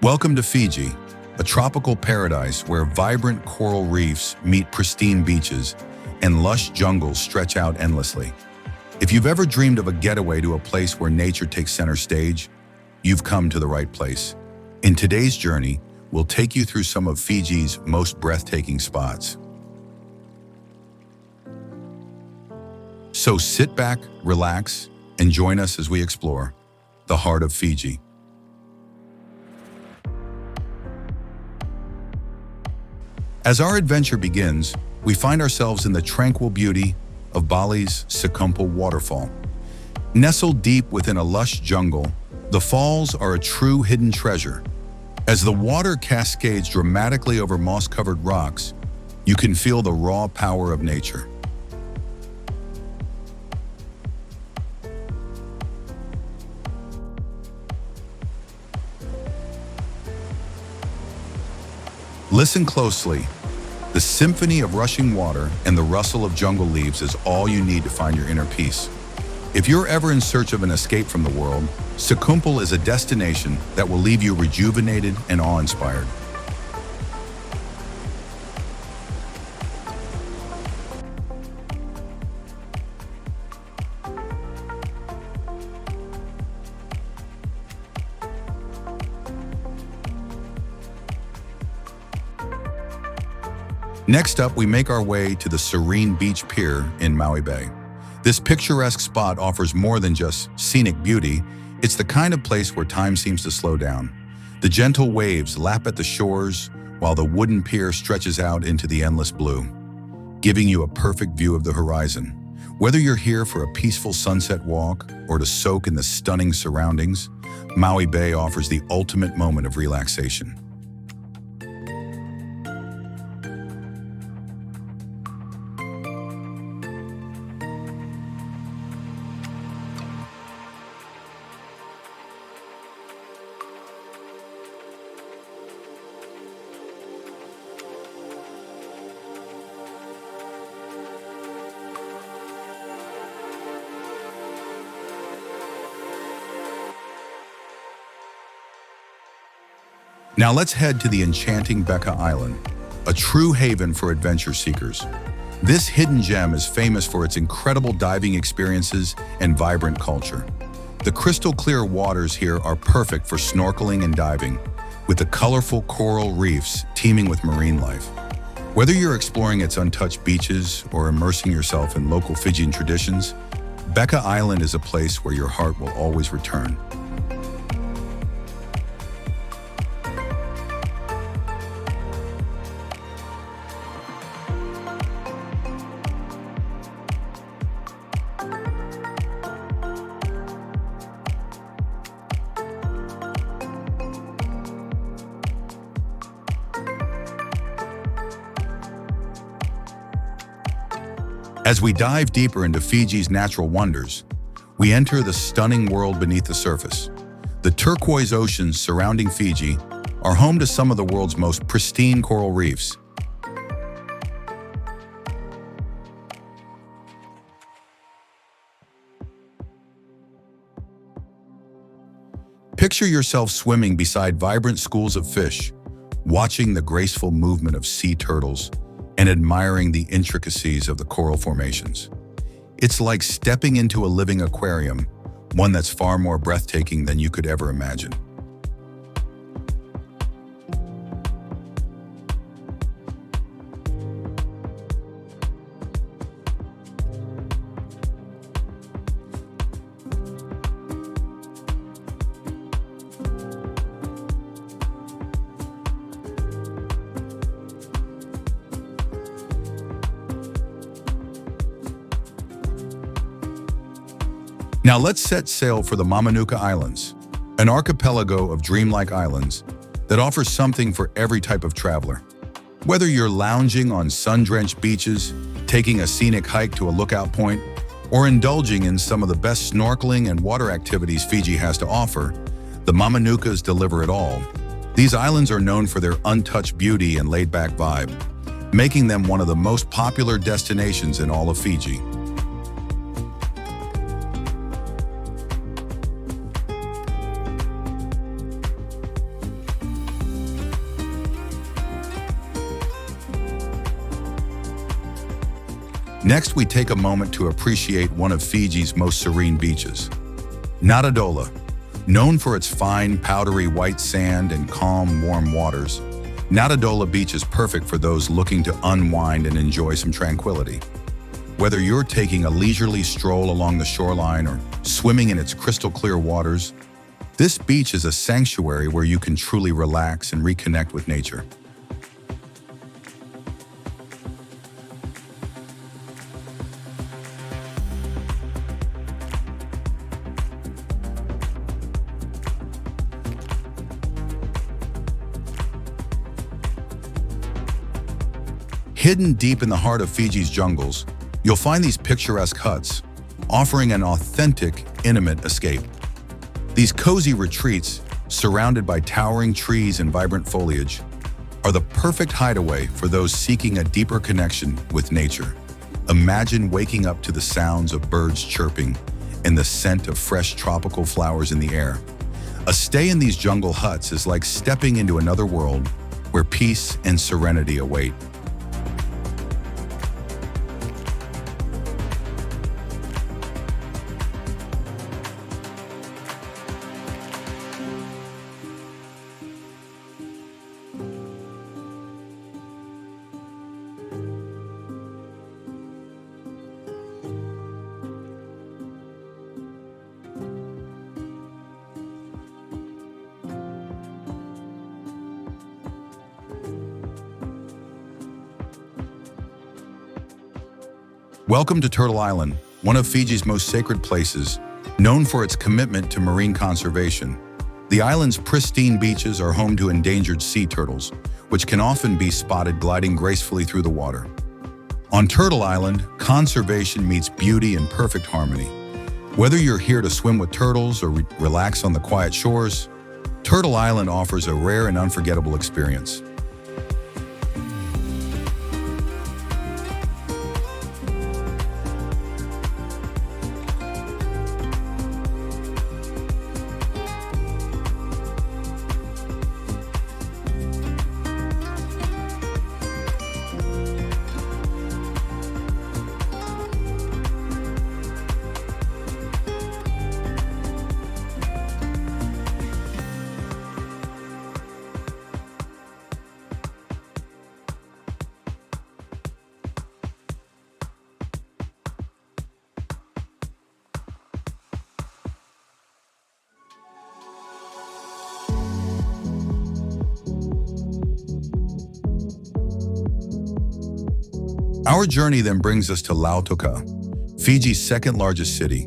Welcome to Fiji, a tropical paradise where vibrant coral reefs meet pristine beaches and lush jungles stretch out endlessly. If you've ever dreamed of a getaway to a place where nature takes center stage, you've come to the right place. In today's journey, we'll take you through some of Fiji's most breathtaking spots. So sit back, relax, and join us as we explore the heart of Fiji. As our adventure begins, we find ourselves in the tranquil beauty of Bali's Sekumpul Waterfall. Nestled deep within a lush jungle, the falls are a true hidden treasure. As the water cascades dramatically over moss-covered rocks, you can feel the raw power of nature. Listen closely. The symphony of rushing water and the rustle of jungle leaves is all you need to find your inner peace. If you're ever in search of an escape from the world, Sekumpul is a destination that will leave you rejuvenated and awe-inspired. Next up, we make our way to the Serene Beach Pier in Maui Bay. This picturesque spot offers more than just scenic beauty. It's the kind of place where time seems to slow down. The gentle waves lap at the shores while the wooden pier stretches out into the endless blue, giving you a perfect view of the horizon. Whether you're here for a peaceful sunset walk or to soak in the stunning surroundings, Maui Bay offers the ultimate moment of relaxation. Now let's head to the enchanting Beqa Island, a true haven for adventure seekers. This hidden gem is famous for its incredible diving experiences and vibrant culture. The crystal clear waters here are perfect for snorkeling and diving, with the colorful coral reefs teeming with marine life. Whether you're exploring its untouched beaches or immersing yourself in local Fijian traditions, Beqa Island is a place where your heart will always return. As we dive deeper into Fiji's natural wonders, we enter the stunning world beneath the surface. The turquoise oceans surrounding Fiji are home to some of the world's most pristine coral reefs. Picture yourself swimming beside vibrant schools of fish, watching the graceful movement of sea turtles, and admiring the intricacies of the coral formations. It's like stepping into a living aquarium, one that's far more breathtaking than you could ever imagine. Now let's set sail for the Mamanuca Islands, an archipelago of dreamlike islands that offers something for every type of traveler. Whether you're lounging on sun-drenched beaches, taking a scenic hike to a lookout point, or indulging in some of the best snorkeling and water activities Fiji has to offer, the Mamanucas deliver it all. These islands are known for their untouched beauty and laid-back vibe, making them one of the most popular destinations in all of Fiji. Next, we take a moment to appreciate one of Fiji's most serene beaches, Natadola. Known for its fine, powdery white sand and calm, warm waters, Natadola Beach is perfect for those looking to unwind and enjoy some tranquility. Whether you're taking a leisurely stroll along the shoreline or swimming in its crystal-clear waters, this beach is a sanctuary where you can truly relax and reconnect with nature. Hidden deep in the heart of Fiji's jungles, you'll find these picturesque huts, offering an authentic, intimate escape. These cozy retreats, surrounded by towering trees and vibrant foliage, are the perfect hideaway for those seeking a deeper connection with nature. Imagine waking up to the sounds of birds chirping and the scent of fresh tropical flowers in the air. A stay in these jungle huts is like stepping into another world where peace and serenity await. Welcome to Turtle Island, one of Fiji's most sacred places, known for its commitment to marine conservation. The island's pristine beaches are home to endangered sea turtles, which can often be spotted gliding gracefully through the water. On Turtle Island, conservation meets beauty in perfect harmony. Whether you're here to swim with turtles or relax on the quiet shores, Turtle Island offers a rare and unforgettable experience. Our journey then brings us to Lautoka, Fiji's second largest city.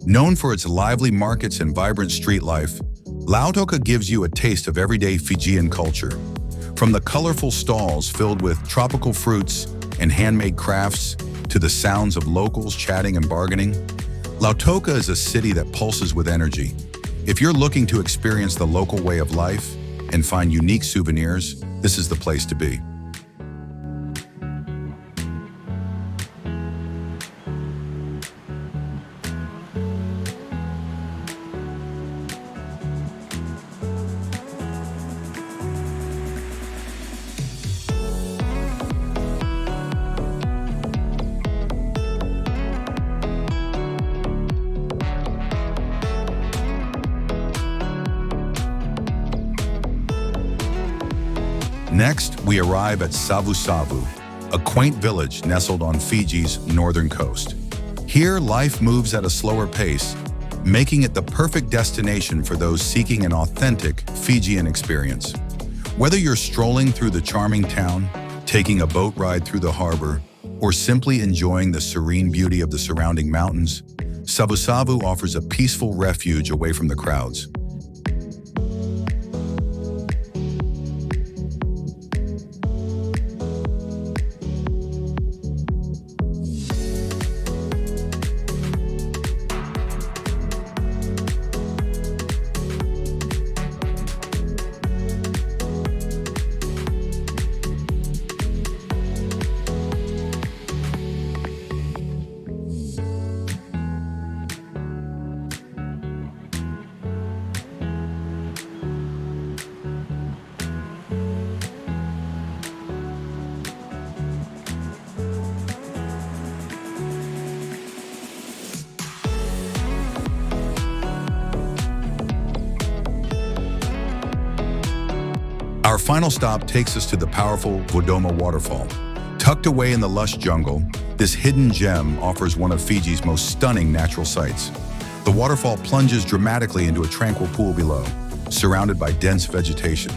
Known for its lively markets and vibrant street life, Lautoka gives you a taste of everyday Fijian culture. From the colorful stalls filled with tropical fruits and handmade crafts to the sounds of locals chatting and bargaining, Lautoka is a city that pulses with energy. If you're looking to experience the local way of life and find unique souvenirs, this is the place to be. Next, we arrive at Savu-Savu, a quaint village nestled on Fiji's northern coast. Here, life moves at a slower pace, making it the perfect destination for those seeking an authentic Fijian experience. Whether you're strolling through the charming town, taking a boat ride through the harbor, or simply enjoying the serene beauty of the surrounding mountains, Savu-Savu offers a peaceful refuge away from the crowds. final stop takes us to the powerful Vodoma Waterfall. Tucked away in the lush jungle, this hidden gem offers one of Fiji's most stunning natural sights. The waterfall plunges dramatically into a tranquil pool below, surrounded by dense vegetation.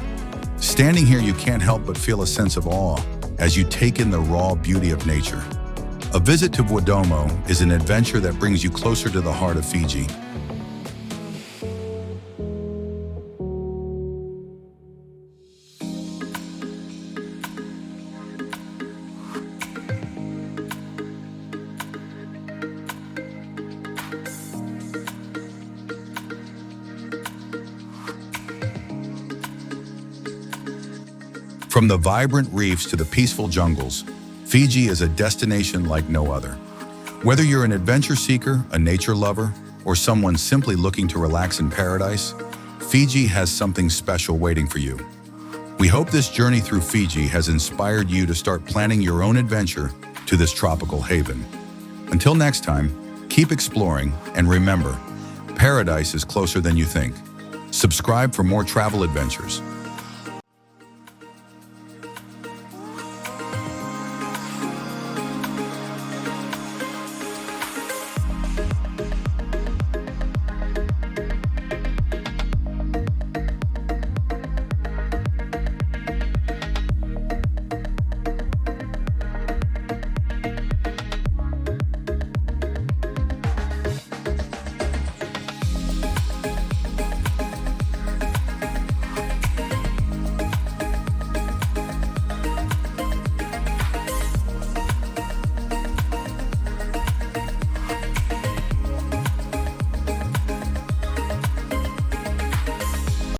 Standing here, you can't help but feel a sense of awe as you take in the raw beauty of nature. A visit to Vodoma is an adventure that brings you closer to the heart of Fiji. From the vibrant reefs to the peaceful jungles, Fiji is a destination like no other. Whether you're an adventure seeker, a nature lover, or someone simply looking to relax in paradise, Fiji has something special waiting for you. We hope this journey through Fiji has inspired you to start planning your own adventure to this tropical haven. Until next time, keep exploring, and remember, paradise is closer than you think. Subscribe for more travel adventures.